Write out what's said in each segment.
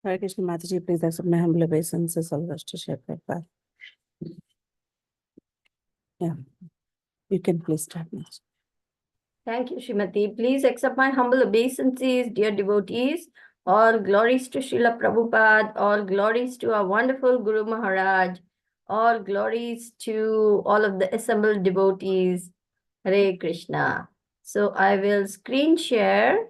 Hare Krishna Mataji, please accept my humble obeisances, all wish to share Prabhupada. Yeah, you can please start, Mataji. Thank you, Srimati. Please accept my humble obeisances, dear devotees. All glories to Srila Prabhupada, all glories to our wonderful Guru Maharaj, all glories to all of the assembled devotees. Hare Krishna. So I will screen share.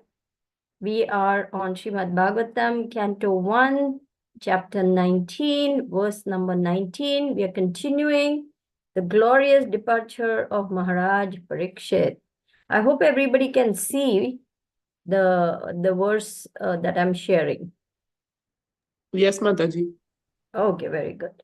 We are on Srimad Bhagavatam, Canto 1, Chapter 19, verse number 19. We are continuing the glorious departure of Maharaj Parikshit. I hope everybody can see the verse that I'm sharing. Yes, Mataji. Okay, very good.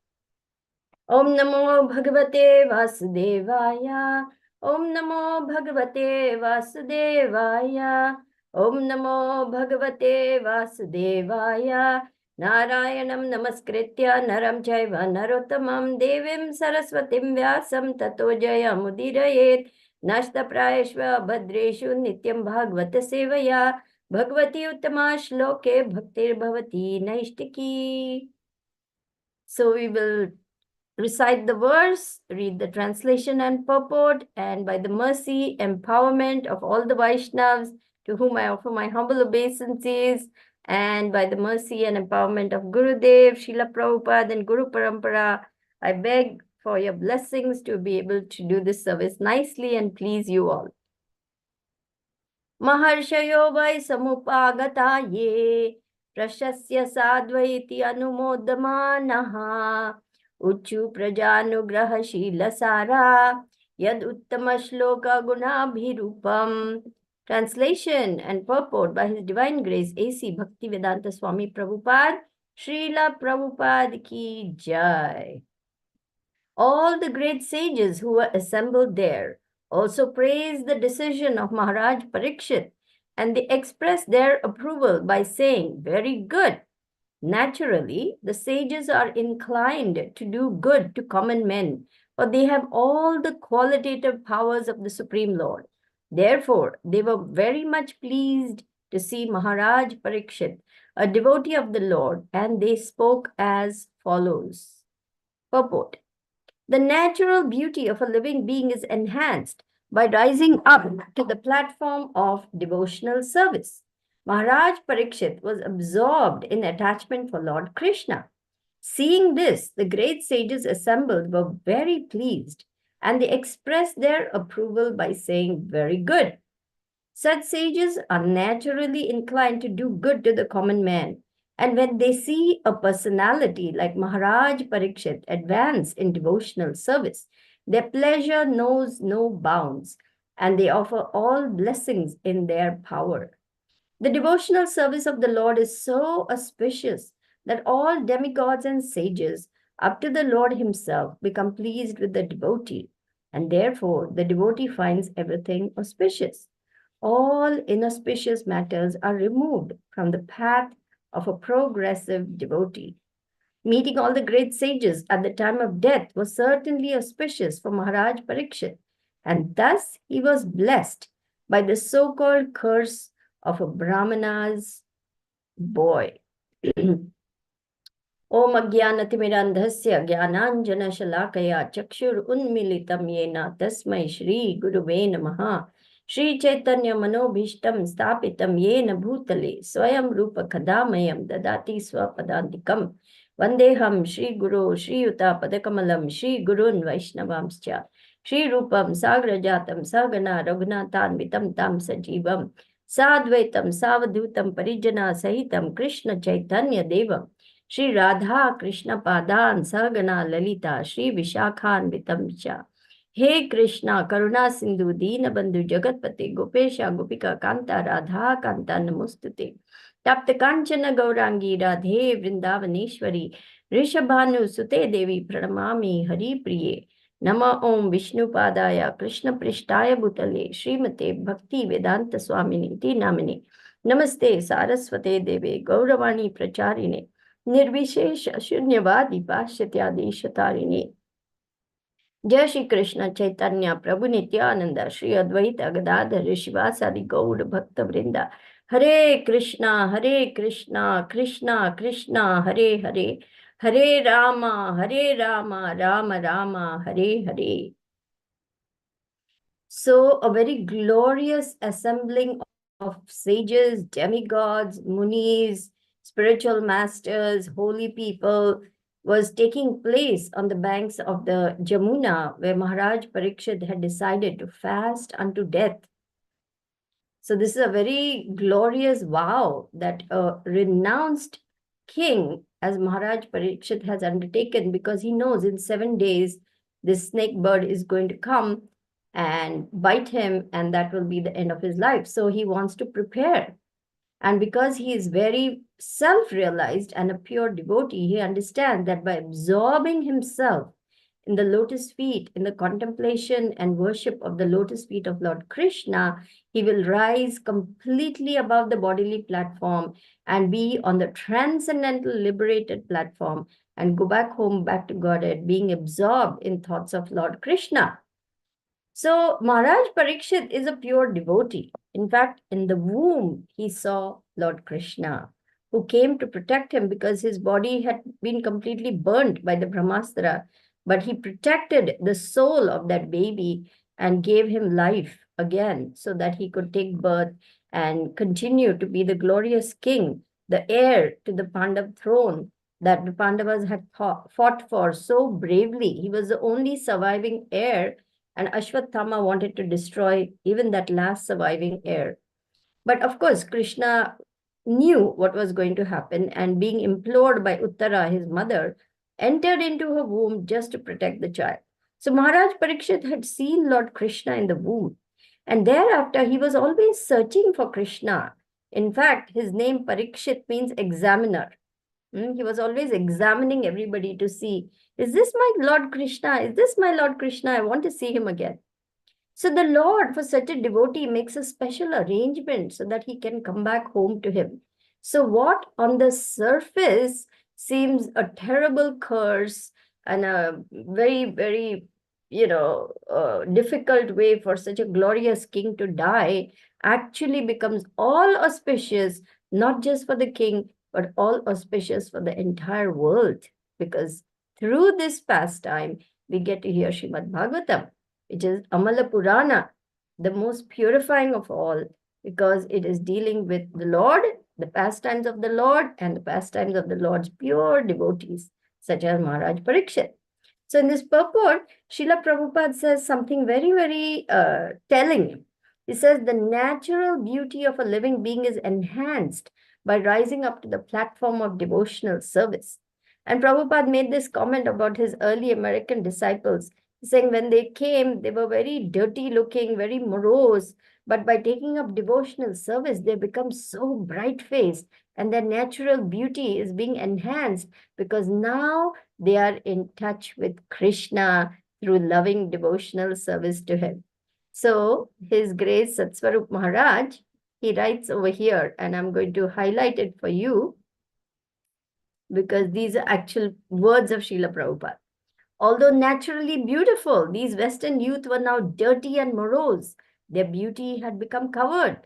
Om Namo Bhagavate Vasudevaya. Om Namo Bhagavate Vasudevaya. Om Namo Bhagavate Vasudevaya. Narayanam Namaskritya Naram Chaiva Narottamam Devim Saraswatim Vyasam Tato Jaya Mudirayet. Nashta Prayeshva Bhadreshu Nityam Bhagavata Sevaya. Bhagavati Uttama Shloke Bhaktir Bhavati Naishtiki. So we will recite the verse, read the translation and purport, and by the mercy, empowerment of all the Vaishnavas to whom I offer my humble obeisances, and by the mercy and empowerment of Gurudev, Srila Prabhupada and Guru Parampara, I beg for your blessings to be able to do this service nicely and please you all. Maharshayo vai samupagata ye prashasya sadvaiti anumodamanaha Uchu prajanugraha shila sara yad uttama shloka gunabhirupam. Translation and purport by His Divine Grace A.C. Bhaktivedanta Swami Prabhupada, Srila Prabhupada ki jai. All the great sages who were assembled there also praised the decision of Maharaj Parikshit, and they expressed their approval by saying, "Very good." Naturally, the sages are inclined to do good to common men, for they have all the qualitative powers of the Supreme Lord. Therefore, they were very much pleased to see Maharaj Parikshit, a devotee of the Lord, and they spoke as follows. Purport. The natural beauty of a living being is enhanced by rising up to the platform of devotional service. Maharaj Parikshit was absorbed in attachment for Lord Krishna. Seeing this, the great sages assembled were very pleased, and they expressed their approval by saying, "Very good." Such sages are naturally inclined to do good to the common man, and when they see a personality like Maharaj Parikshit advance in devotional service, their pleasure knows no bounds, and they offer all blessings in their power. The devotional service of the Lord is so auspicious that all demigods and sages, up to the Lord himself, become pleased with the devotee, and therefore the devotee finds everything auspicious. All inauspicious matters are removed from the path of a progressive devotee. Meeting all the great sages at the time of death was certainly auspicious for Maharaj Parikshit, and thus he was blessed by the so-called curse of a Brahmana's boy. Om Ajnanatimidandhasya Jnananjana Shalakaya Chakshur Unmilitam Yena Tasmai Shri Guruve Namaha Shri Chaitanya Manobhishtam Stapitam Yena Bhutale Swayam Rupa Kadamayam Dadati Swapadantikam Vandeham Shri Guru Shri Yuta Padakamalam Shri Gurun Vaishnavamscha Shri Rupam Sagrajatam Sagana Raghunathan Vitam Tam Sajivam Sadvaitam Savadhutam Parijana Sahitam Krishna Chaitanya Devam Shri Radha Krishna Padan Sagana Lalita Shri Vishakhan Vitamcha. He Krishna Karuna Sindhu Dina Bandhu Jagatpate Gopesha Gopika Kanta Radha Kanta Namostute. Tapta Kanchana Gaurangi Radhe Vrindavaneshwari Rishabhanu Sute Devi Pranamami Hari Priye. Nama Om Vishnu Padaya Krishna Prishtaya Bhutale Srimate Bhakti Vedanta Swamini Ti Namini. Namaste Saraswate Deve Gauravani Pracharine. Nirvishesha Shunyavadi Pashatyadi Shatarine. Jai Shri Krishna Chaitanya Prabhu Nityananda Shri Advaita Gadadhar Shivasadi Gaur Bhakta Vrinda Hare Krishna, Krishna Krishna, Hare Hare, Hare Rama, Rama Rama, Hare Hare. So a very glorious assembling of sages, demigods, munis, spiritual masters, holy people was taking place on the banks of the Jamuna, where Maharaj Parikshit had decided to fast unto death. So this is a very glorious vow that a renounced king, as Maharaj Parikshit has undertaken, because he knows in 7 days this snake bird is going to come and bite him, and that will be the end of his life. So he wants to prepare. And because he is very self-realized and a pure devotee, he understands that by absorbing himself in the lotus feet, in the contemplation and worship of the lotus feet of Lord Krishna, he will rise completely above the bodily platform and be on the transcendental liberated platform and go back home, back to Godhead, being absorbed in thoughts of Lord Krishna. So Maharaj Parikshit is a pure devotee. In fact, in the womb, he saw Lord Krishna, who came to protect him because his body had been completely burnt by the Brahmastra. But he protected the soul of that baby and gave him life again so that he could take birth and continue to be the glorious king, the heir to the Pandav throne that the Pandavas had fought for so bravely. He was the only surviving heir, and Ashwatthama wanted to destroy even that last surviving heir. But of course, Krishna knew what was going to happen, and being implored by Uttara, his mother, entered into her womb just to protect the child. So Maharaj Parikshit had seen Lord Krishna in the womb, and thereafter he was always searching for Krishna. In fact, his name Parikshit means examiner. He was always examining everybody to see, is this my Lord Krishna? Is this my Lord Krishna? I want to see him again. So the Lord, for such a devotee, makes a special arrangement so that he can come back home to him. So what on the surface seems a terrible curse and a very, very, difficult way for such a glorious king to die, actually becomes all auspicious, not just for the king, but all auspicious for the entire world. Because through this pastime, we get to hear Srimad Bhagavatam, which is Amala Purana, the most purifying of all, because it is dealing with the Lord, the pastimes of the Lord, and the pastimes of the Lord's pure devotees, such as Maharaj Parikshit. So in this purport, Srila Prabhupada says something very, very telling. He says the natural beauty of a living being is enhanced by rising up to the platform of devotional service. And Prabhupada made this comment about his early American disciples, saying when they came, they were very dirty looking, very morose, but by taking up devotional service, they become so bright-faced, and their natural beauty is being enhanced because now they are in touch with Krishna through loving devotional service to him. So His Grace Satsvarup Maharaj, he writes over here, and I'm going to highlight it for you because these are actual words of Srila Prabhupada. Although naturally beautiful, these Western youth were now dirty and morose. Their beauty had become covered.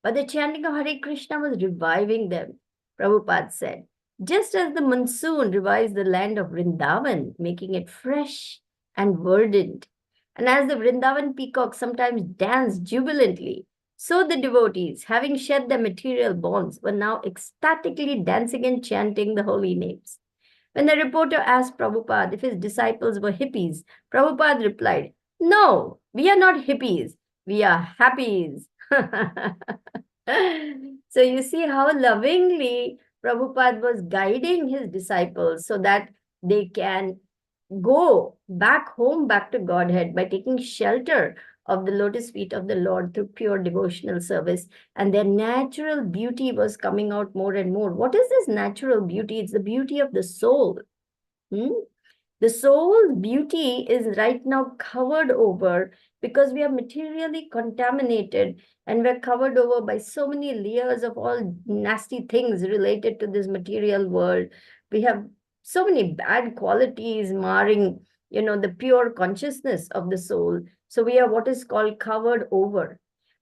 But the chanting of Hare Krishna was reviving them. Prabhupada said, just as the monsoon revives the land of Vrindavan, making it fresh and verdant, and as the Vrindavan peacocks sometimes dance jubilantly, so the devotees, having shed their material bonds, were now ecstatically dancing and chanting the holy names. When the reporter asked Prabhupada if his disciples were hippies, Prabhupada replied, no, we are not hippies, we are happies. So you see how lovingly Prabhupada was guiding his disciples so that they can go back home, back to Godhead by taking shelter of the lotus feet of the Lord through pure devotional service. And their natural beauty was coming out more and more. What is this natural beauty? It's the beauty of the soul. The soul's beauty is right now covered over because we are materially contaminated and we're covered over by so many layers of all nasty things related to this material world. We have so many bad qualities marring, the pure consciousness of the soul. So we are what is called covered over.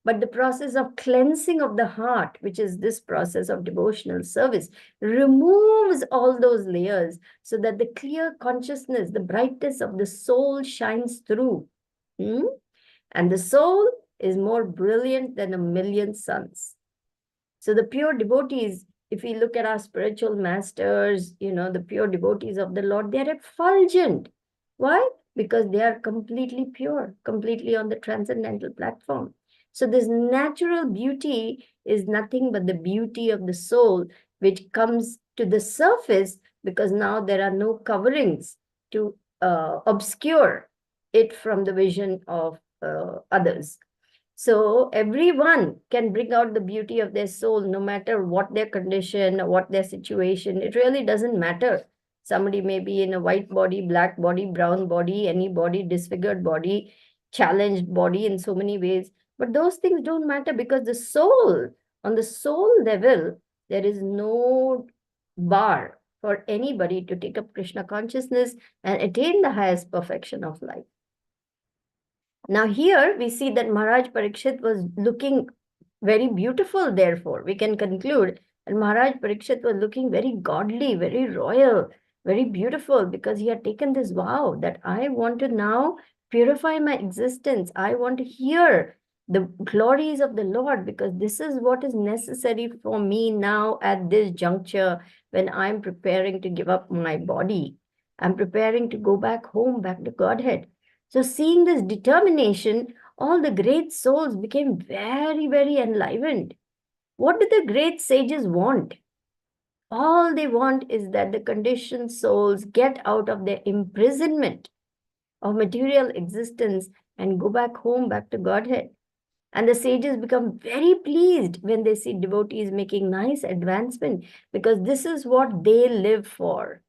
But the process of cleansing of the heart, which is this process of devotional service, removes all those layers so that the clear consciousness, the brightness of the soul shines through. And the soul is more brilliant than a million suns. So the pure devotees, if we look at our spiritual masters, the pure devotees of the Lord, they are effulgent. Why? Because they are completely pure, completely on the transcendental platform. So this natural beauty is nothing but the beauty of the soul, which comes to the surface because now there are no coverings to obscure it from the vision of others. So everyone can bring out the beauty of their soul, no matter what their condition or what their situation. It really doesn't matter. Somebody may be in a white body, black body, brown body, any body, disfigured body, challenged body in so many ways. But those things don't matter because the soul, on the soul level, there is no bar for anybody to take up Krishna consciousness and attain the highest perfection of life. Now here we see that Maharaj Parikshit was looking very beautiful, therefore. We can conclude that Maharaj Parikshit was looking very godly, very royal, very beautiful because he had taken this vow that I want to now purify my existence. I want to hear the glories of the Lord because this is what is necessary for me now at this juncture when I'm preparing to give up my body. I'm preparing to go back home, back to Godhead. So seeing this determination, all the great souls became very, very enlivened. What do the great sages want? All they want is that the conditioned souls get out of their imprisonment of material existence and go back home, back to Godhead. And the sages become very pleased when they see devotees making nice advancement because this is what they live for.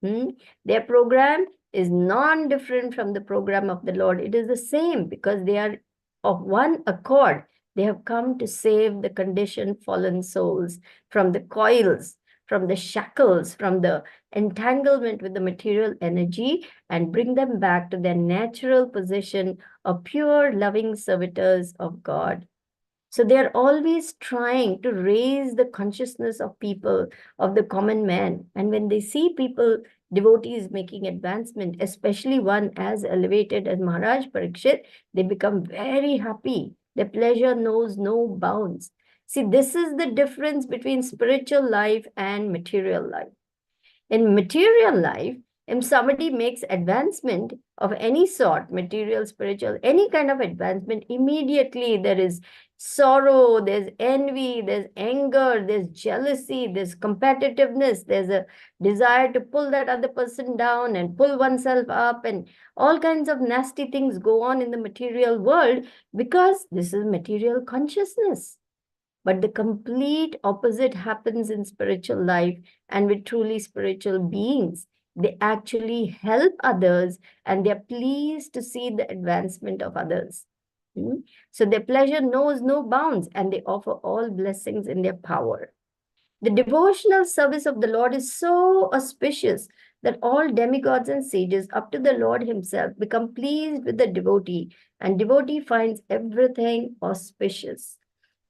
Their program is non-different from the program of the Lord. It is the same because they are of one accord. They have come to save the conditioned fallen souls from the coils, from the shackles, from the entanglement with the material energy and bring them back to their natural position of pure loving servitors of God. So they are always trying to raise the consciousness of people, of the common man. And when they see people, devotees making advancement, especially one as elevated as Maharaj Parikshit, they become very happy. Their pleasure knows no bounds. See, this is the difference between spiritual life and material life. In material life, if somebody makes advancement of any sort, material, spiritual, any kind of advancement, immediately there is sorrow, there's envy, there's anger, there's jealousy, there's competitiveness, there's a desire to pull that other person down and pull oneself up, and all kinds of nasty things go on in the material world because this is material consciousness. But the complete opposite happens in spiritual life and with truly spiritual beings. They actually help others and they're pleased to see the advancement of others. So their pleasure knows no bounds and they offer all blessings in their power. The devotional service of the Lord is so auspicious that all demigods and sages up to the Lord himself become pleased with the devotee, and devotee finds everything auspicious.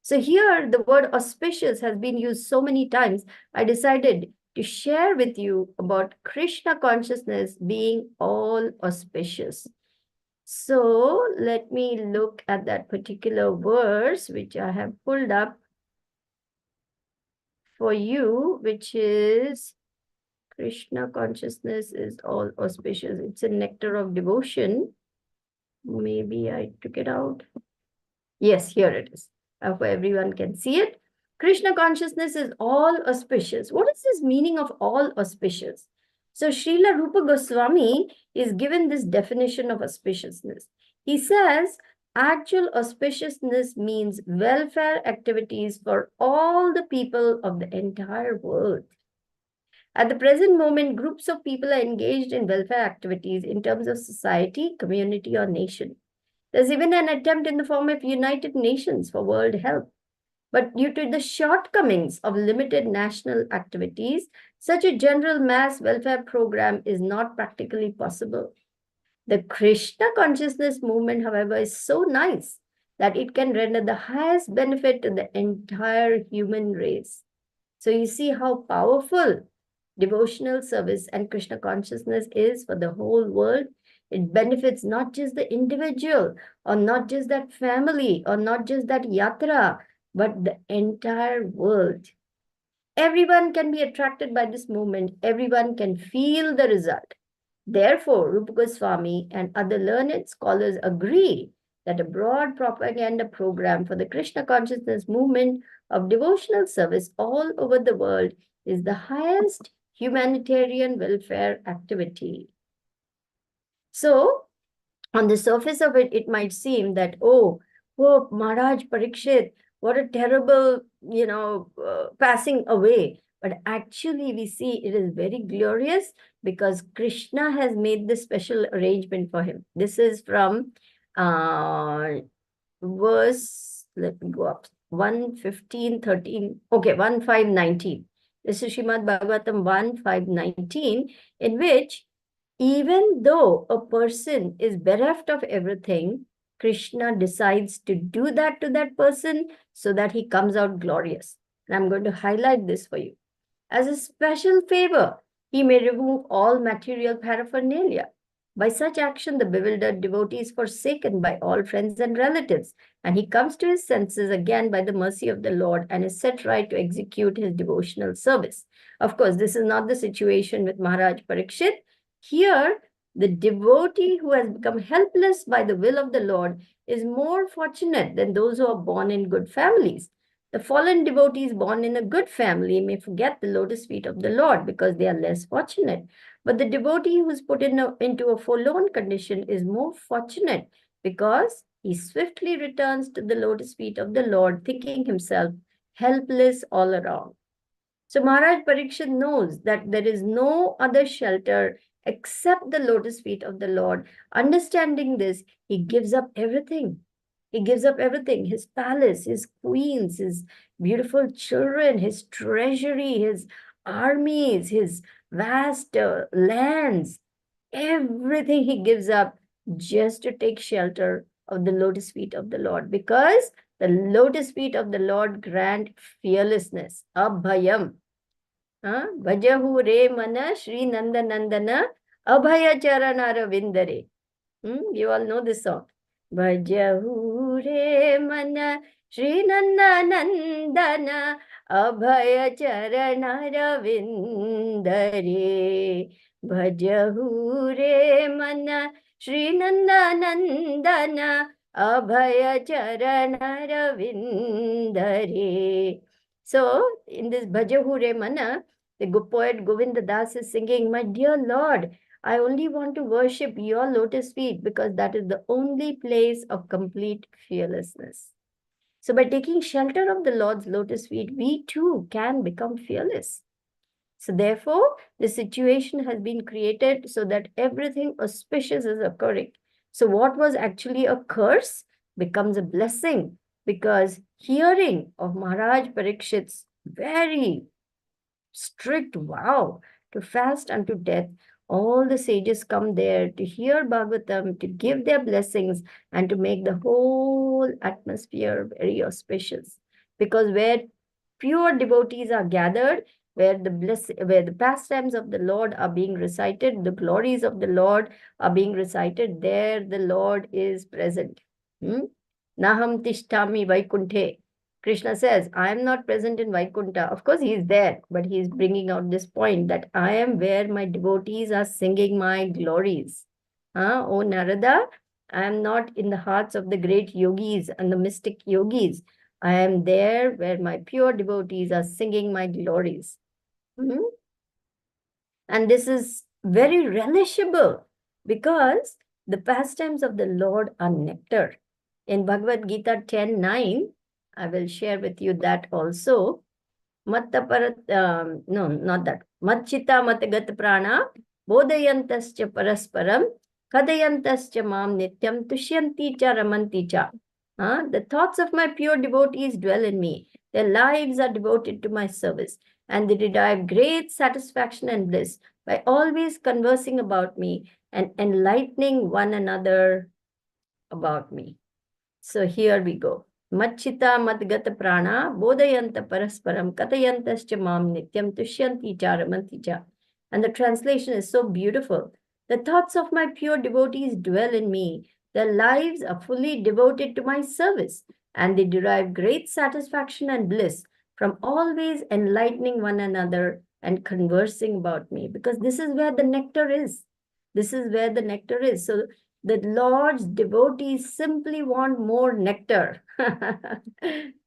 So here the word auspicious has been used so many times. I decided to share with you about Krishna consciousness being all auspicious. So let me look at that particular verse which I have pulled up for you, which is Krishna consciousness is all auspicious. It's a nectar of devotion. Maybe I took it out. Yes, here it is. Where everyone can see it. Krishna consciousness is all auspicious. What is this meaning of all auspicious? So Srila Rupa Goswami is given this definition of auspiciousness. He says, actual auspiciousness means welfare activities for all the people of the entire world. At the present moment, groups of people are engaged in welfare activities in terms of society, community, or nation. There's even an attempt in the form of United Nations for world health. But due to the shortcomings of limited national activities, such a general mass welfare program is not practically possible. The Krishna consciousness movement, however, is so nice that it can render the highest benefit to the entire human race. So you see how powerful devotional service and Krishna consciousness is for the whole world. It benefits not just the individual, or not just that family, or not just that yatra, but the entire world. Everyone can be attracted by this movement. Everyone can feel the result. Therefore, Rupa Goswami and other learned scholars agree that a broad propaganda program for the Krishna consciousness movement of devotional service all over the world is the highest humanitarian welfare activity. So, on the surface of it, it might seem that, oh, Maharaj Parikshit, what a terrible, passing away. But actually, we see it is very glorious because Krishna has made this special arrangement for him. This is from verse, let me go up, 1:15:13. Okay, 1:5:19. This is Srimad Bhagavatam 1:5:19, in which even though a person is bereft of everything, Krishna decides to do that to that person so that he comes out glorious. And I'm going to highlight this for you. As a special favor, he may remove all material paraphernalia. By such action, the bewildered devotee is forsaken by all friends and relatives, and he comes to his senses again by the mercy of the Lord and is set right to execute his devotional service. Of course, this is not the situation with Maharaj Parikshit. Here, the devotee who has become helpless by the will of the Lord is more fortunate than those who are born in good families. The fallen devotees born in a good family may forget the lotus feet of the Lord because they are less fortunate. But the devotee who is put into a forlorn condition is more fortunate because he swiftly returns to the lotus feet of the Lord, thinking himself helpless all around. So Maharaj Parikshit knows that there is no other shelter except the lotus feet of the Lord. Understanding this, he gives up everything. He gives up everything, his palace, his queens, his beautiful children, his treasury, his armies, his vast lands, everything he gives up just to take shelter of the lotus feet of the Lord, because the lotus feet of the Lord grant fearlessness, abhayam. Bhajahu re mana Shri Nanda Nandana abhaya charanara vindare. You all know this song. Bhajahu re mana Shri Nanda Nandana abhaya charanara vindare. Bhajahu re mana Shri Nanda Nandana abhaya charanara vindare. So, in this Bhajahu re mana, the poet Govinda Das is singing, my dear Lord, I only want to worship your lotus feet because that is the only place of complete fearlessness. So by taking shelter of the Lord's lotus feet, we too can become fearless. So therefore, the situation has been created so that everything auspicious is occurring. So what was actually a curse becomes a blessing, because hearing of Maharaj Parikshit's very strict vow to fast unto death, all the sages come there to hear Bhagavatam, to give their blessings, and to make the whole atmosphere very auspicious. Because where pure devotees are gathered, where the pastimes of the Lord are being recited, the glories of the Lord are being recited, there the Lord is present. Naham tishtami vaikunthe. Krishna says, I am not present in Vaikuntha. Of course, he is there, but he is bringing out this point that I am where my devotees are singing my glories. O Narada, I am not in the hearts of the great yogis and the mystic yogis. I am there where my pure devotees are singing my glories. And this is very relishable because the pastimes of the Lord are nectar. In Bhagavad Gita 10:9, I will share with you that also. No, not that. Matchita matagat prana bodayantascha parasparam kadayantascha mam nityam tushyanti cha ramanti cha. The thoughts of my pure devotees dwell in me. Their lives are devoted to my service, and they derive great satisfaction and bliss by always conversing about me and enlightening one another about me. So here we go. Machita madgata prana bodhayanta parasparam katayantascha mam nityam tushyanti charamanti cha. And the translation is so beautiful. The thoughts of my pure devotees dwell in me. Their lives are fully devoted to my service, and they derive great satisfaction and bliss from always enlightening one another and conversing about me, because this is where the nectar is. This is where the nectar is. So the Lord's devotees simply want more nectar.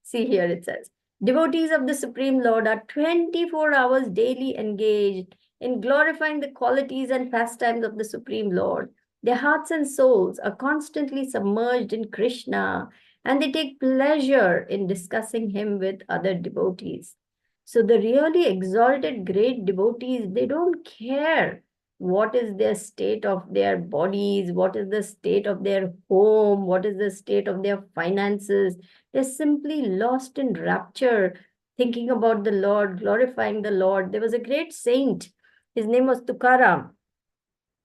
See here it says, devotees of the Supreme Lord are 24 hours daily engaged in glorifying the qualities and pastimes of the Supreme Lord. Their hearts and souls are constantly submerged in Krishna, and they take pleasure in discussing him with other devotees. So the really exalted great devotees, they don't care what is their state of their bodies, what is the state of their home, what is the state of their finances. They're simply lost in rapture, thinking about the Lord, glorifying the Lord. There was a great saint. His name was Tukaram,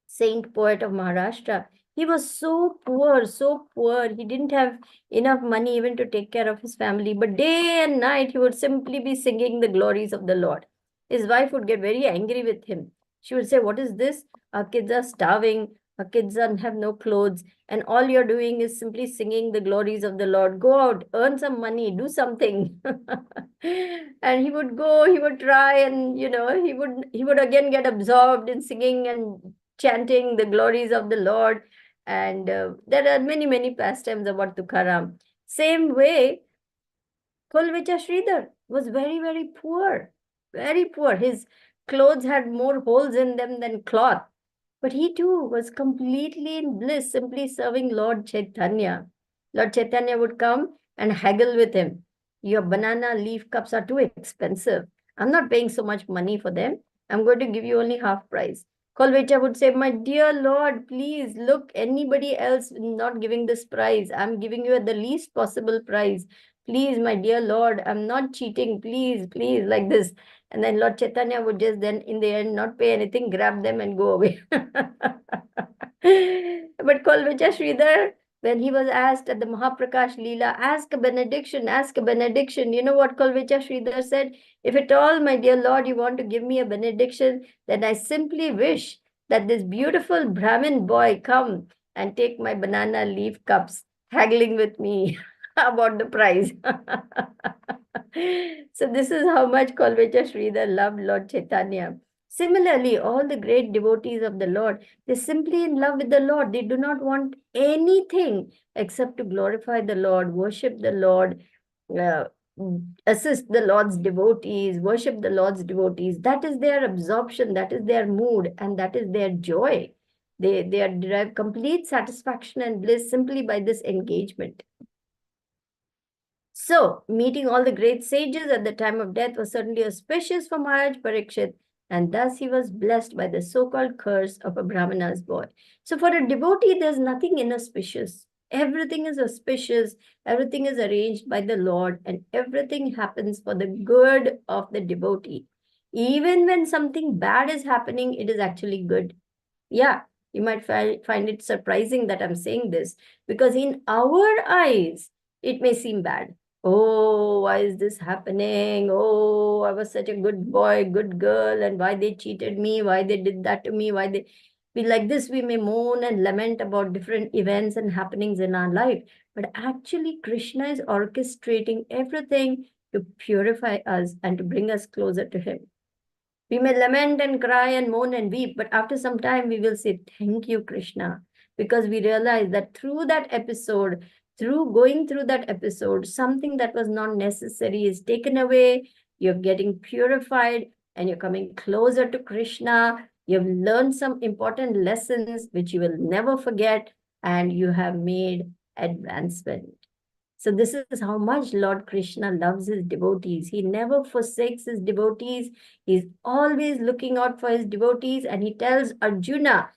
saint poet of Maharashtra. He was so poor, so poor. He didn't have enough money even to take care of his family. But day and night, he would simply be singing the glories of the Lord. His wife would get very angry with him. She would say, "What is this? Our kids are starving. Our kids have no clothes. And all you're doing is simply singing the glories of the Lord. Go out, earn some money, do something." And he would go, he would try, and he would again get absorbed in singing and chanting the glories of the Lord. And there are many, many pastimes about Tukaram. Same way, Kolvecha Sridhar was very, very poor. Very poor. His clothes had more holes in them than cloth. But he too was completely in bliss, simply serving Lord Chaitanya. Lord Chaitanya would come and haggle with him. "Your banana leaf cups are too expensive. I'm not paying so much money for them. I'm going to give you only half price." Kolvecha would say, "My dear Lord, please look, anybody else not giving this price. I'm giving you at the least possible price. Please, my dear Lord, I'm not cheating. Please, please," like this. And then Lord Chaitanya would just then, in the end, not pay anything, grab them and go away. But Kolvecha Sridhar, when he was asked at the Mahaprakash Leela, ask a benediction, ask a benediction. You know what Kolvecha Sridhar said? "If at all, my dear Lord, you want to give me a benediction, then I simply wish that this beautiful Brahmin boy come and take my banana leaf cups, haggling with me about the price." So this is how much Kolvecha Sridhar loved Lord Chaitanya. Similarly, all the great devotees of the Lord, they're simply in love with the Lord. They do not want anything except to glorify the Lord, worship the Lord, uh, assist the Lord's devotees, worship the Lord's devotees. That is their absorption, that is their mood, and that is their joy. They derive complete satisfaction and bliss simply by this engagement. So, meeting all the great sages at the time of death was certainly auspicious for Maharaj Parikshit, and thus he was blessed by the so-called curse of a Brahmana's boy. So, for a devotee, there's nothing inauspicious. Everything is auspicious, everything is arranged by the Lord, and everything happens for the good of the devotee. Even when something bad is happening, it is actually good. Yeah, you might find it surprising that I'm saying this, because in our eyes, it may seem bad. "Oh, why is this happening? Oh, I was such a good boy, good girl, and why they cheated me, why they did that to me, why they..." Like this, we may moan and lament about different events and happenings in our life. But actually, Krishna is orchestrating everything to purify us and to bring us closer to him. We may lament and cry and moan and weep, but after some time we will say, "Thank you, Krishna," because we realize that through that episode, through going through that episode, something that was not necessary is taken away. You're getting purified and you're coming closer to Krishna. You've learned some important lessons which you will never forget, and you have made advancement. So this is how much Lord Krishna loves his devotees. He never forsakes his devotees. He's always looking out for his devotees, and he tells Arjuna,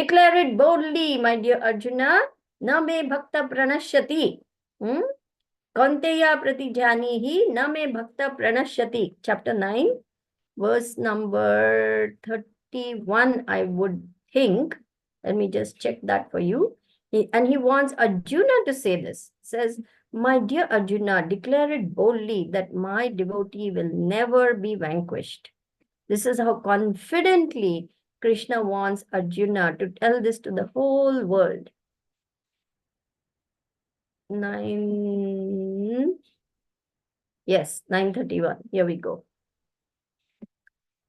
"Declare it boldly, my dear Arjuna, na me bhakta pranashyati. Kaunteya pratijanihi na me bhakta pranashyati." Chapter 9, verse number 31, I would think. Let me just check that for you. And he wants Arjuna to say this. Says, my dear Arjuna, declare it boldly that my devotee will never be vanquished. This is how confidently Krishna wants Arjuna to tell this to the whole world. 931. Here we go.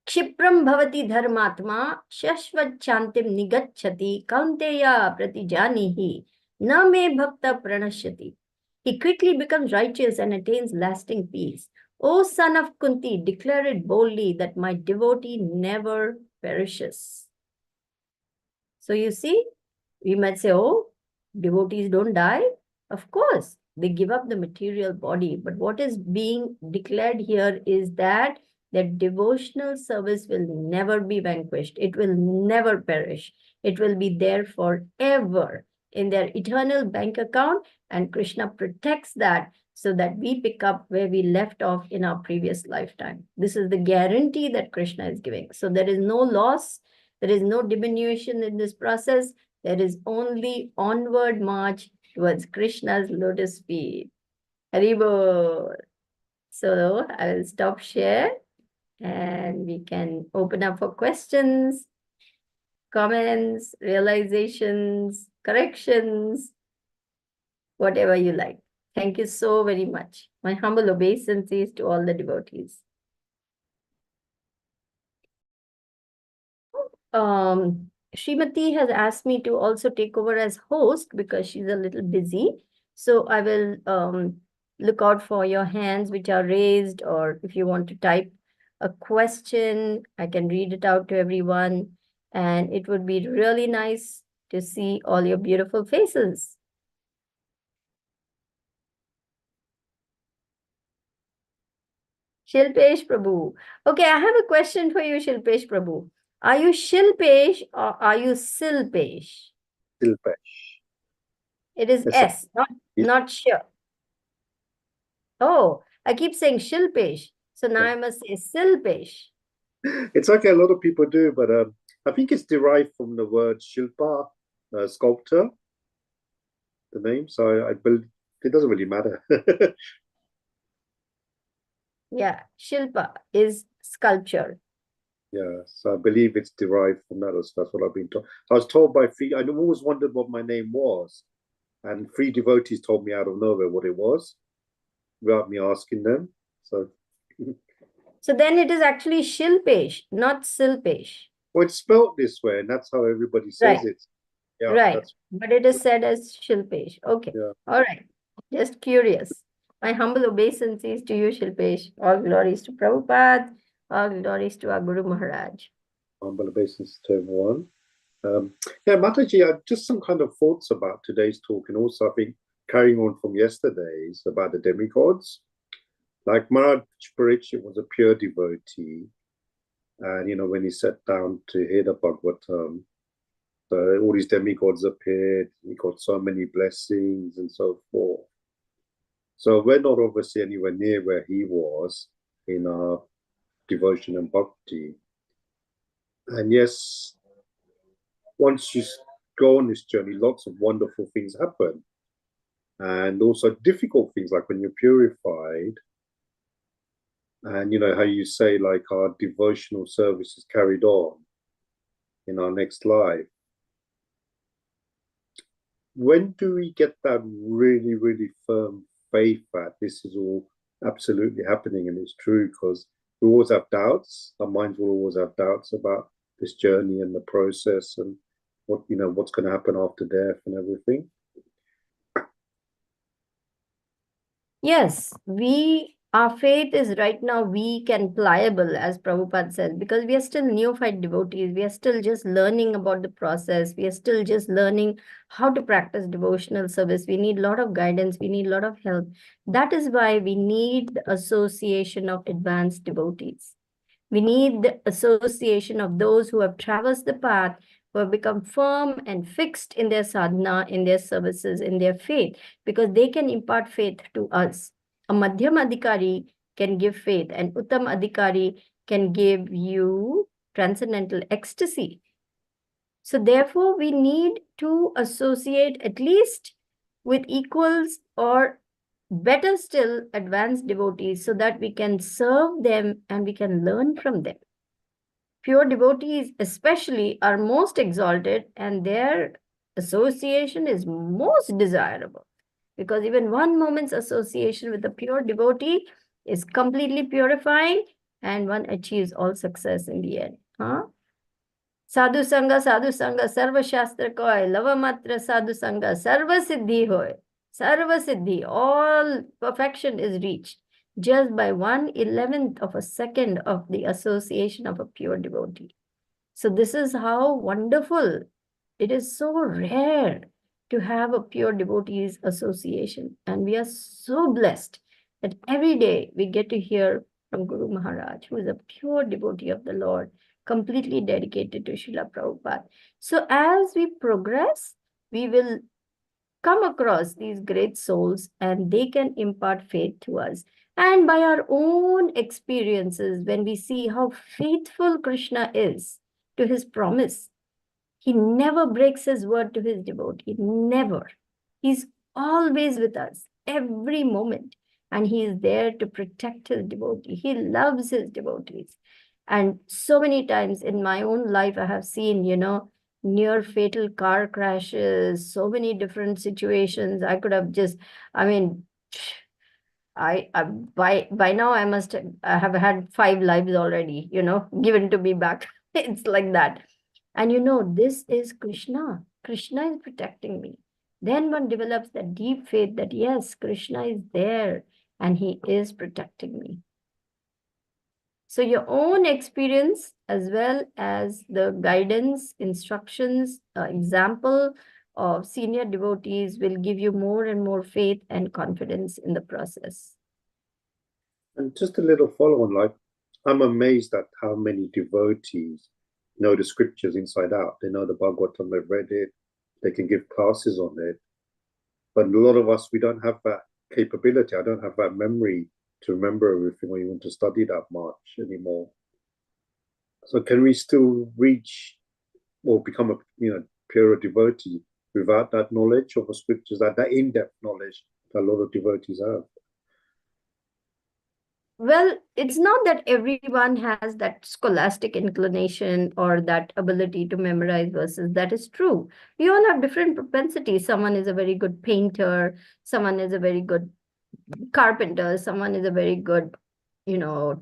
क्षिप्रं भवति धर्मात्मा शश्वच्छान्तिं निगच्छति कौन्तेया प्रतिजानीहि न मे भक्त प्रणश्यति. He quickly becomes righteous and attains lasting peace. O son of Kunti, declare it boldly that my devotee never perishes. So you see, we might say, oh, devotees don't die. Of course, they give up the material body. But what is being declared here is that their devotional service will never be vanquished. It will never perish. It will be there forever in their eternal bank account. And Krishna protects that so that we pick up where we left off in our previous lifetime. This is the guarantee that Krishna is giving. So there is no loss. There is no diminution in this process. There is only onward march towards Krishna's lotus feet. Haribol. So I will stop share and we can open up for questions, comments, realizations, corrections, whatever you like. Thank you so very much. My humble obeisances to all the devotees. Srimati has asked me to also take over as host because she's a little busy. So I will look out for your hands which are raised, or if you want to type a question, I can read it out to everyone. And it would be really nice to see all your beautiful faces. Shilpesh Prabhu. Okay, I have a question for you, Shilpesh Prabhu. Are you Shilpesh or are you Silpesh? Silpesh. It is Yes, S, not Sh. Oh, I keep saying Shilpesh. So now I must say Silpesh. It's okay, a lot of people do, but I think it's derived from the word Shilpa, sculptor, the name. So I believe it doesn't really matter. Yeah, Shilpa is sculpture. Yeah, so I believe it's derived from that. That's what I've been told. I was told by three, I've always wondered what my name was. And three devotees told me out of nowhere what it was, without me asking them. So then it is actually Shilpesh, not Silpesh. well, it's spelled this way, and that's how everybody says Right. it. Yeah, Right. that's But it is said as Shilpesh. Okay. yeah. All right. Just curious. My humble obeisances to you, Shilpesh. All glories to Prabhupada. All glories to our Guru Maharaj. Humble obeisance to everyone. Yeah, Mataji, just some kind of thoughts about today's talk, and also I think carrying on from yesterday's about the demigods. Like Maharaj Parikshit was a pure devotee, and when he sat down to hear the Bhagavatam, all these demigods appeared. He got so many blessings and so forth. So we're not obviously anywhere near where he was in our devotion and bhakti. And yes, once you go on this journey, lots of wonderful things happen. And also difficult things, like when you're purified, and how you say, like, our devotional service is carried on in our next life. When do we get that really, really firm faith that this is all absolutely happening and it's true? Because we always have doubts. Our minds will always have doubts about this journey and the process and what's going to happen after death and everything. Yes, our faith is right now weak and pliable, as Prabhupada said, because we are still neophyte devotees. We are still just learning about the process. We are still just learning how to practice devotional service. We need a lot of guidance. We need a lot of help. That is why we need the association of advanced devotees. We need the association of those who have traversed the path, who have become firm and fixed in their sadhana, in their services, in their faith, because they can impart faith to us. A Madhyam Adhikari can give faith, and Uttam Adhikari can give you transcendental ecstasy. So therefore, we need to associate at least with equals or better still advanced devotees so that we can serve them and we can learn from them. Pure devotees especially are most exalted and their association is most desirable, because even one moment's association with a pure devotee is completely purifying and one achieves all success in the end. Sadhu Sangha, Sarva Shastra Koy, Lava Matra Sadhu Sangha, Sarva Siddhi Hoy. Sarva Siddhi, all perfection is reached just by 1/11th of a second of the association of a pure devotee. So this is how wonderful. It is so rare to have a pure devotees association. And we are so blessed that every day we get to hear from Guru Maharaj, who is a pure devotee of the Lord, completely dedicated to Srila Prabhupada. So as we progress, we will come across these great souls and they can impart faith to us. And by our own experiences, when we see how faithful Krishna is to his promise, he never breaks his word to his devotee, never. He's always with us every moment, and he is there to protect his devotee. He loves his devotees. And so many times in my own life, I have seen, near fatal car crashes, so many different situations. I could have just, I mean, by now I have had 5 lives already, given to me back. It's like that. And this is Krishna. Krishna is protecting me. Then one develops that deep faith that yes, Krishna is there and he is protecting me. So your own experience as well as the guidance, instructions, example of senior devotees will give you more and more faith and confidence in the process. And just a little follow on, like, I'm amazed at how many devotees know the scriptures inside out. They know the Bhagavatam, they've read it, they can give classes on it. But a lot of us, we don't have that capability. I don't have that memory to remember everything or even to study that much anymore. So can we still reach or become a pure devotee without that knowledge of the scriptures, that in-depth knowledge that a lot of devotees have? Well, it's not that everyone has that scholastic inclination or that ability to memorize verses. That is true. We all have different propensities. Someone is a very good painter, someone is a very good carpenter, someone is a very good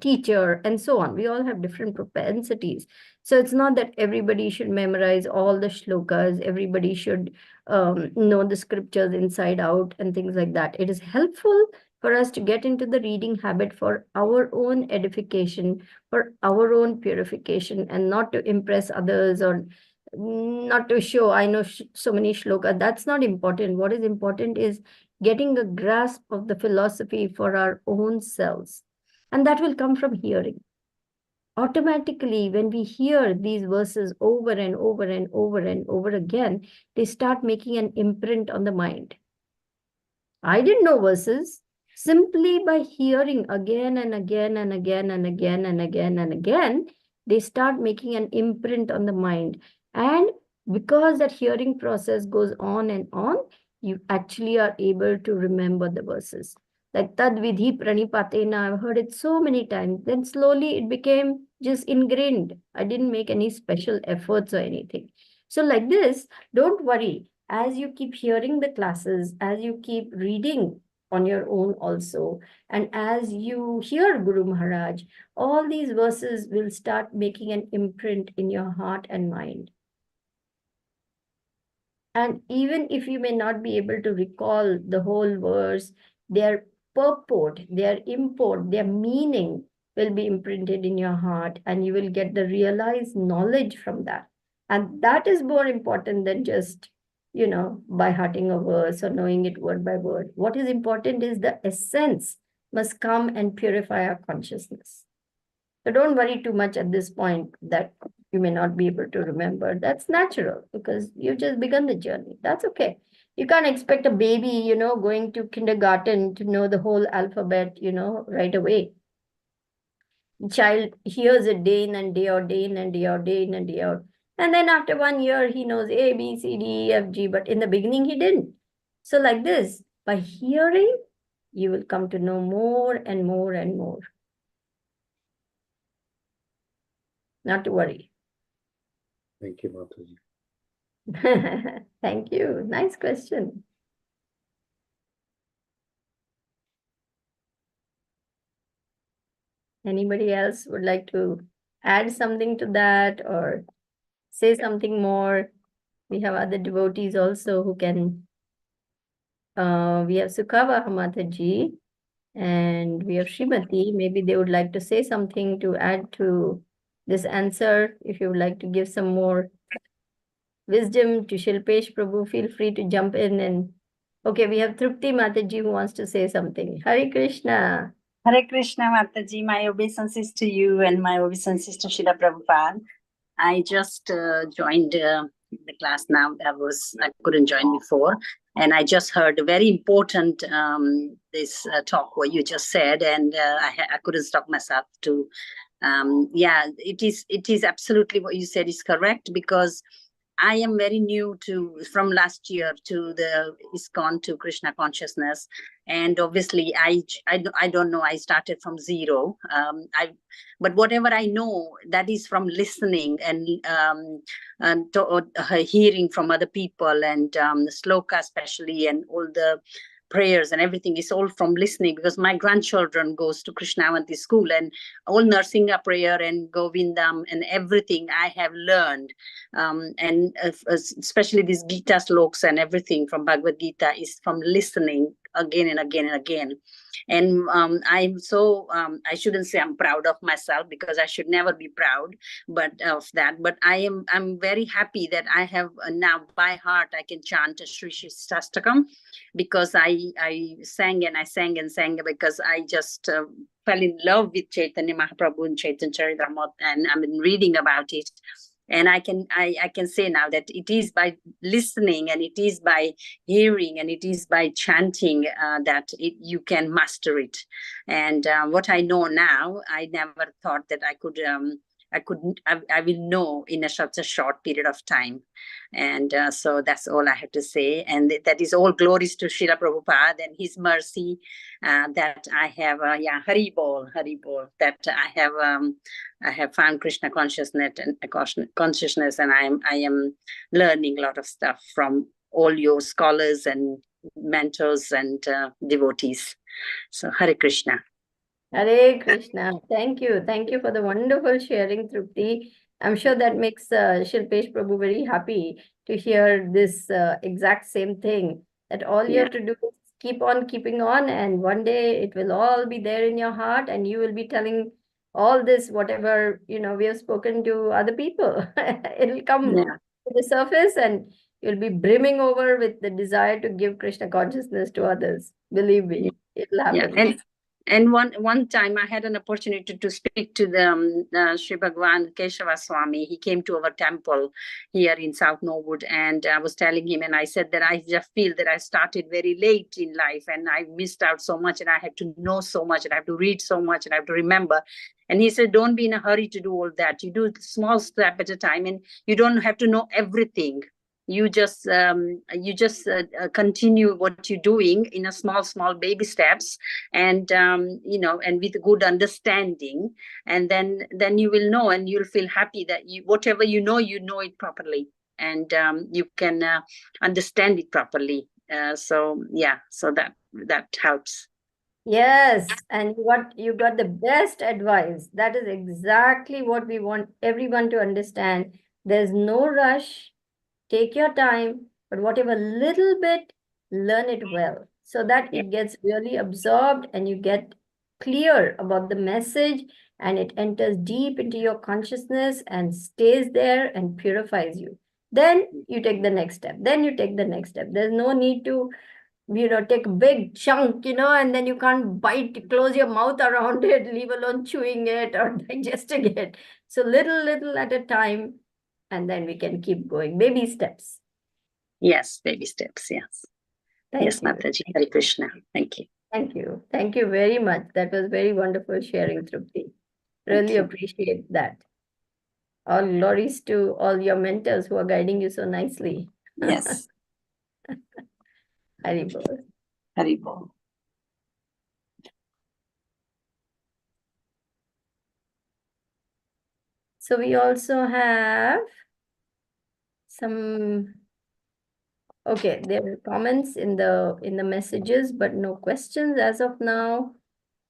teacher, and so on. We all have different propensities. So it's not that everybody should memorize all the shlokas, everybody should know the scriptures inside out and things like that. It is helpful for us to get into the reading habit for our own edification, for our own purification, and not to impress others or not to show I know so many shlokas. That's not important. What is important is getting a grasp of the philosophy for our own selves. And that will come from hearing. Automatically, when we hear these verses over and over and over and over again, they start making an imprint on the mind. I didn't know verses. Simply by hearing again and again and again and again and again and again, they start making an imprint on the mind. And because that hearing process goes on and on, you actually are able to remember the verses. Like Tad Vidhi Pranipatena, I've heard it so many times. Then slowly it became just ingrained. I didn't make any special efforts or anything. So like this, don't worry. As you keep hearing the classes, as you keep reading on your own also, and as you hear Guru Maharaj, all these verses will start making an imprint in your heart and mind. And even if you may not be able to recall the whole verse, their purport, their import, their meaning will be imprinted in your heart, and you will get the realized knowledge from that. And that is more important than just, by hearting a verse or knowing it word by word. What is important is the essence must come and purify our consciousness. So don't worry too much at this point that you may not be able to remember. That's natural because you've just begun the journey. That's okay. You can't expect a baby, going to kindergarten to know the whole alphabet, right away. The child hears it day in and day out, day in and day out, day in and day out. And then after 1 year, he knows A, B, C, D, E, F, G, but in the beginning, he didn't. So like this, by hearing, you will come to know more and more and more. Not to worry. Thank you, Mataji. Thank you. Nice question. Anybody else would like to add something to that or say something more? We have other devotees also who can. We have Sukava Mataji and we have Srimati. Maybe they would like to say something to add to this answer. If you would like to give some more wisdom to Shilpesh Prabhu, feel free to jump in. And okay, we have Trupti Mataji who wants to say something. Hare Krishna. Hare Krishna, Mataji. My obeisances to you and my obeisances to Srila Prabhupada. I just joined the class now. I couldn't join before, and I just heard a very important this talk what you just said, and I couldn't stop myself to. Yeah, it is absolutely what you said is correct, because I am very new from last year to the ISKCON, to Krishna consciousness, and obviously I don't know. I started from zero. But whatever I know, that is from listening and hearing from other people, and the sloka especially, and all the prayers and everything is all from listening, because my grandchildren goes to Krishnavati school, and all Narsinga prayer and Govindam and everything I have learned, and especially these Gita sloks and everything from Bhagavad Gita is from listening again and again and again. And I'm so I shouldn't say I'm proud of myself, because I should never be proud of that, but I'm very happy that I have now by heart I can chant Shri Shastakam, because I sang and I sang and sang, because I just fell in love with Chaitanya Mahaprabhu and Chaitanya Charitamrita, and I've been reading about it. And I can say now that it is by listening, and it is by hearing, and it is by chanting that you can master it. And what I know now, I never thought that I will know in such a short period of time. And so that's all I have to say. And that is all glories to Srila Prabhupada and his mercy, that I have, Hari Bol, that I have found Krishna consciousness, and I am learning a lot of stuff from all your scholars and mentors and devotees. So Hare Krishna. Hare Krishna. Thank you. Thank you for the wonderful sharing, Trupti. I'm sure that makes Shilpesh Prabhu very happy to hear this exact same thing, that all you have to do is keep on keeping on, and one day it will all be there in your heart, and you will be telling all this, whatever, we have spoken to other people. It will come to the surface, and you'll be brimming over with the desire to give Krishna consciousness to others. Believe me, it will happen. And one time I had an opportunity to speak to the Sri Bhagwan Keshava Swami. He came to our temple here in South Norwood, and I was telling him, and I said that I just feel that I started very late in life, and I missed out so much, and I have to know so much, and I have to read so much, and I have to remember. And he said, don't be in a hurry to do all that. You do small step at a time, and you don't have to know everything. You just continue what you're doing in a small baby steps, and and with good understanding, and then you will know, and you'll feel happy that whatever you know it properly, and you can understand it properly. So that helps. Yes, and you got the best advice. That is exactly what we want everyone to understand. There's no rush. Take your time, but whatever little bit, learn it well, so that it gets really absorbed and you get clear about the message, and it enters deep into your consciousness and stays there and purifies you. Then you take the next step. There's no need to take a big chunk, and then you can't close your mouth around it, leave alone chewing it or digesting it. So little at a time, and then we can keep going. Baby steps. Yes, baby steps. Yes. Yes, Mataji. Hare Krishna. Thank you. Thank you. Thank you very much. That was very wonderful sharing, Trupti. Really appreciate that. All glories to all your mentors who are guiding you so nicely. Yes. Haribol. Haribol. So we also have some, okay, there are comments in the messages, but no questions as of now.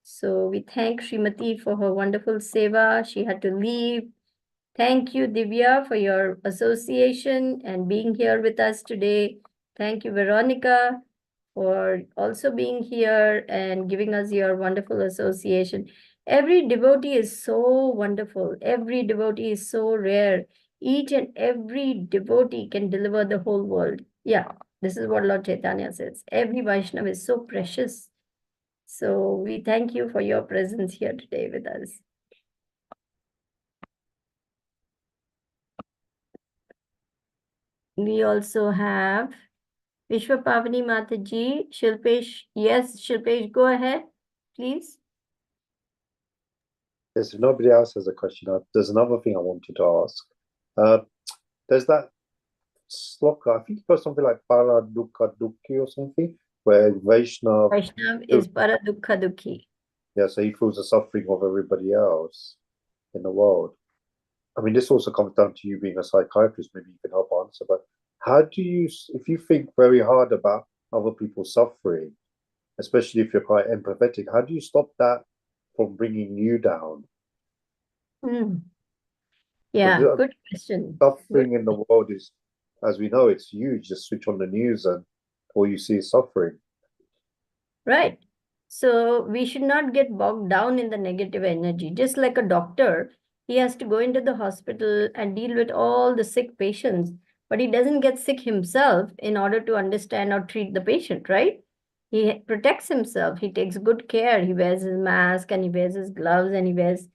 So we thank Srimati for her wonderful seva. She had to leave. Thank you, Divya, for your association and being here with us today. Thank you, Veronica, for also being here and giving us your wonderful association. Every devotee is so wonderful. Every devotee is so rare. Each and every devotee can deliver the whole world. Yeah, this is what Lord Chaitanya says. Every Vaishnava is so precious. So we thank you for your presence here today with us. We also have Vishwa Pavani Mataji, Shilpesh. Yes, Shilpesh, go ahead, please. Yes, if nobody else has a question, there's another thing I wanted to ask. There's that sloka, I think it goes something like para dukkha dukhi or something, where Vaishnav, Vaishnav is para dukkha dukhi. yeah, so he feels the suffering of everybody else in the world. I mean, this also comes down to you being a psychiatrist, maybe you can help answer, but how do you, if you think very hard about other people's suffering, especially if you're quite empathetic, how do you stop that from bringing you down? Yeah, Because good question. suffering in the world is, as we know, it's huge. Just switch on the news and all you see is suffering. Right. So we should not get bogged down in the negative energy. Just like a doctor, he has to go into the hospital and deal with all the sick patients, but he doesn't get sick himself in order to understand or treat the patient, right? He protects himself. He takes good care. He wears his mask and he wears his gloves and he wears,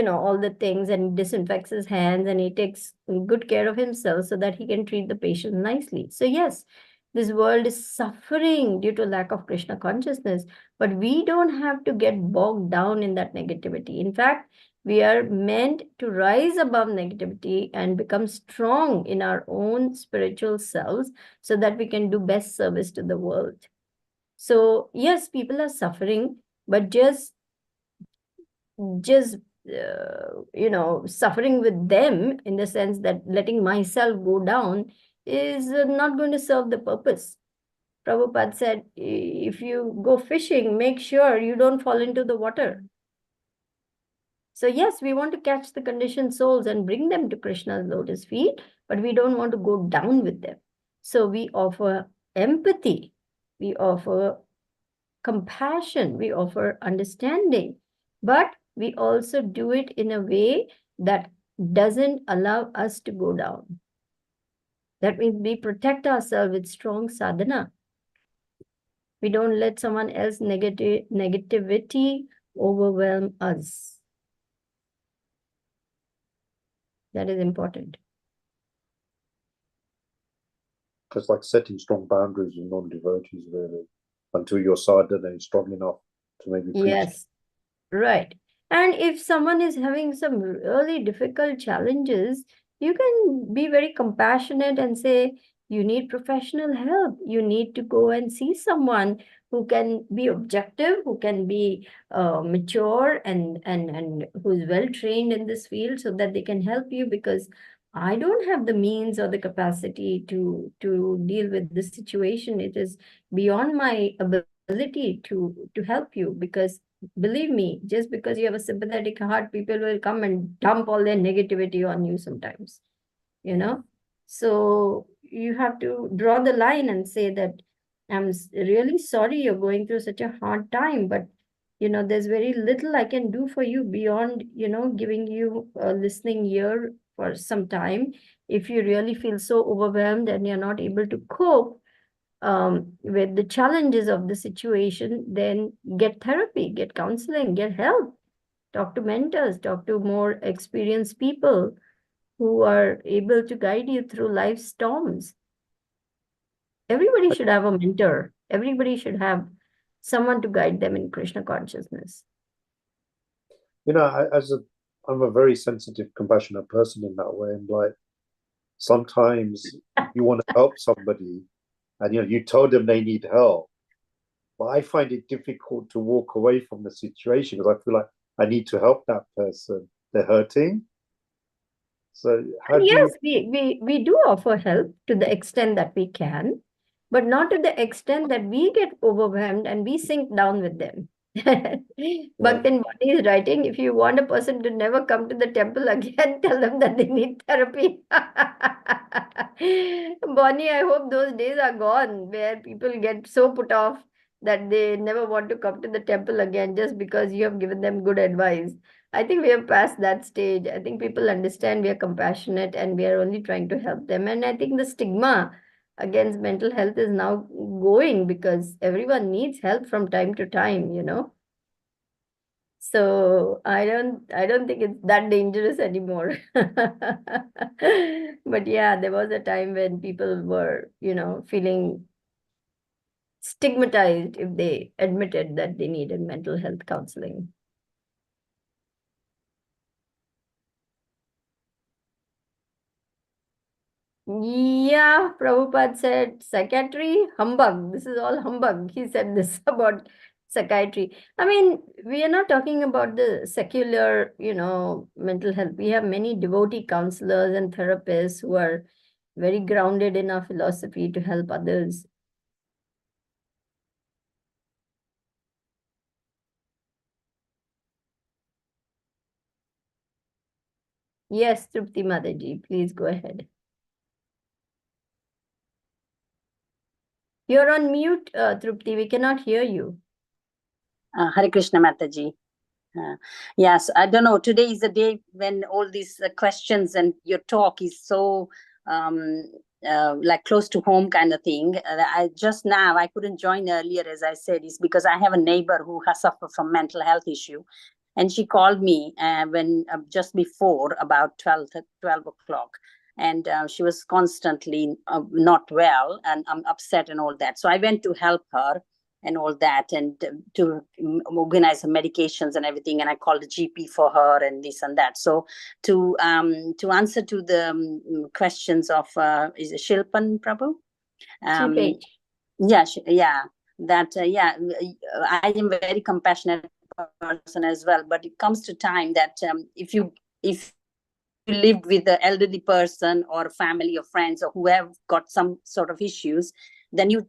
all the things, and he disinfects his hands and he takes good care of himself so that he can treat the patient nicely. So yes, this world is suffering due to lack of Krishna consciousness, but we don't have to get bogged down in that negativity. In fact, we are meant to rise above negativity and become strong in our own spiritual selves so that we can do best service to the world. So yes, people are suffering, but just suffering with them in the sense that letting myself go down is not going to serve the purpose. Prabhupada said, if you go fishing, make sure you don't fall into the water. So yes, we want to catch the conditioned souls and bring them to Krishna's lotus feet, but we don't want to go down with them. So we offer empathy, we offer compassion, we offer understanding, but we also do it in a way that doesn't allow us to go down. That means we protect ourselves with strong sadhana. We don't let someone else's negativity overwhelm us. That is important. It's like setting strong boundaries with non-devotees, really, until your sadhana is strong enough to maybe preach. Yes, right. And if someone is having some really difficult challenges, you can be very compassionate and say, you need professional help. You need to go and see someone who can be objective, who can be mature and who's well trained in this field so that they can help you, because I don't have the means or the capacity to deal with this situation. It is beyond my ability to help you, because believe me, just because you have a sympathetic heart, people will come and dump all their negativity on you sometimes, So you have to draw the line and say that I'm really sorry you're going through such a hard time, but there's very little I can do for you beyond, giving you a listening ear for some time. If you really feel so overwhelmed and you're not able to cope with the challenges of the situation, then get therapy, get counseling, get help, talk to mentors, talk to more experienced people who are able to guide you through life's storms. Everybody should have a mentor. Everybody should have someone to guide them in Krishna consciousness. As I'm a very sensitive, compassionate person in that way. And like sometimes you want to help somebody and you told them they need help. But I find it difficult to walk away from the situation because I feel like I need to help that person. They're hurting. So how do Yes, you we do offer help to the extent that we can, but not to the extent that we get overwhelmed and we sink down with them. Bhaktin Bani is writing, if you want a person to never come to the temple again, tell them that they need therapy. Bonnie, I hope those days are gone where people get so put off that they never want to come to the temple again just because you have given them good advice. I think we have passed that stage. I think people understand we are compassionate and we are only trying to help them. And I think the stigma against mental health is now going because everyone needs help from time to time, you know. So I don't think it's that dangerous anymore. But yeah, there was a time when people were, you know, feeling stigmatized if they admitted that they needed mental health counseling. Yeah, Prabhupada said psychiatry, humbug. This is all humbug. He said this about psychiatry. I mean, we are not talking about the secular, you know, mental health. We have many devotee counselors and therapists who are very grounded in our philosophy to help others. Yes, Trupti Mataji, please go ahead. You're on mute, Trupti. We cannot hear you. Hare Krishna Mataji. Yes, I don't know. Today is the day when all these questions and your talk is so like close to home kind of thing. I just now I couldn't join earlier, as I said, is because I have a neighbor who has suffered from mental health issue, and she called me when just before about 12 o'clock. And she was constantly not well and upset and all that. So I went to help her and all that, and to organize her medications and everything. And I called the GP for her and this and that. So to answer to the questions of is it Shilpan Prabhu? Shilpesh. Yeah, that I am very compassionate person as well. But it comes to time that if you lived with the elderly person or family or friends or who have got some sort of issues, then you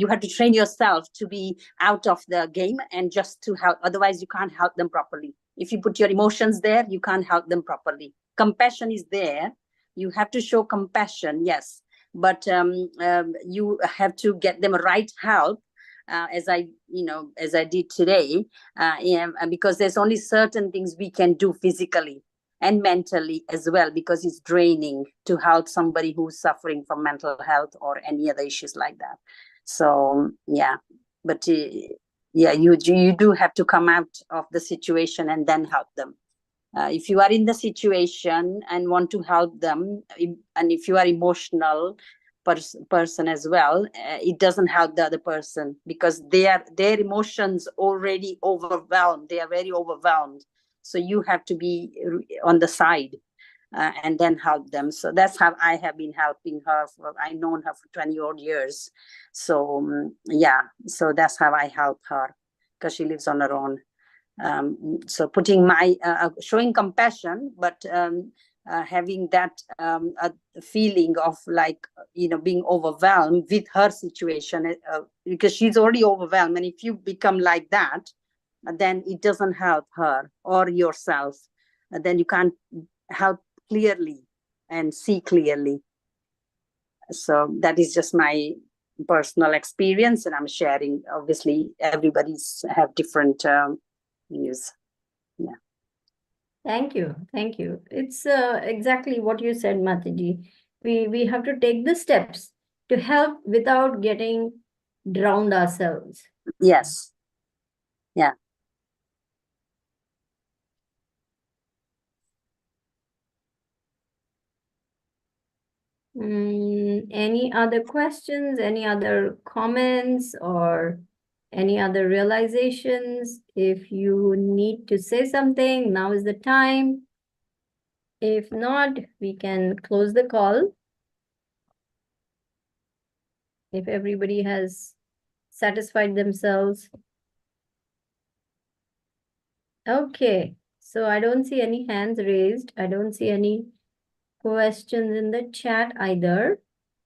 have to train yourself to be out of the game and just to help. Otherwise, you can't help them properly. If you put your emotions there, you can't help them properly. Compassion is there. You have to show compassion, yes, but you have to get them right help. As I did today, because there's only certain things we can do physically and mentally as well, because it's draining to help somebody who's suffering from mental health or any other issues like that. So yeah, but you do have to come out of the situation and then help them. If you are in the situation and want to help them, and if you are emotional person as well, it doesn't help the other person because their emotions already overwhelmed. They are very overwhelmed. So you have to be on the side and then help them. So that's how I have been helping her. I've known her for 20 odd years. So so that's how I help her, because she lives on her own. So putting my showing compassion, but having that feeling of like being overwhelmed with her situation, because she's already overwhelmed, and if you become like that, then it doesn't help her or yourself. Then you can't help clearly and see clearly. So that is just my personal experience, and I'm sharing. Obviously, everybody's have different views. Yeah. Thank you. Thank you. It's exactly what you said, Mataji. We have to take the steps to help without getting drowned ourselves. Yes. Yeah. Any other questions? Any other comments or Any other realizations? If you need to say something, now is the time. If not, we can close the call. If everybody has satisfied themselves. Okay, so I don't see any hands raised. I don't see any questions in the chat either.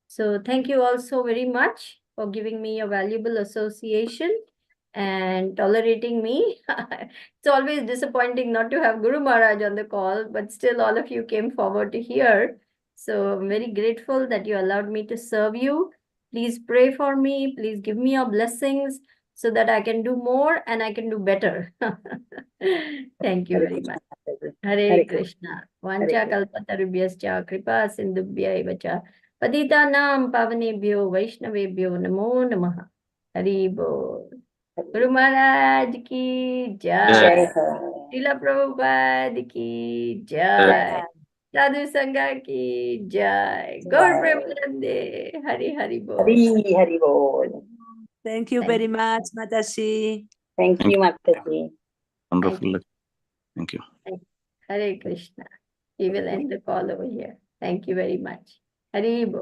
So thank you all so very much for giving me a valuable association and tolerating me. It's always disappointing not to have Guru Maharaj on the call, but still all of you came forward to hear. So I'm very grateful that you allowed me to serve you. Please pray for me. Please give me your blessings so that I can do more and I can do better. Thank you very much. Hare Krishna. Vancha kalpatarubhyascha kripa sindhubhya vacha. Patitanam pavanebhyo vaishnavebhyo namo namaha. Hari Bol. Guru Maharaj ki jai. Srila Prabhupada ki jai. Sadhu Sangha ki jai. Gaur Premanande. Hari Hari Bol. Hari Bol. Thank you very much, Mataji. Thank you, Mataji. Wonderful. Thank you. Hare Krishna. We will end the call over here. Thank you very much. Hari Bol.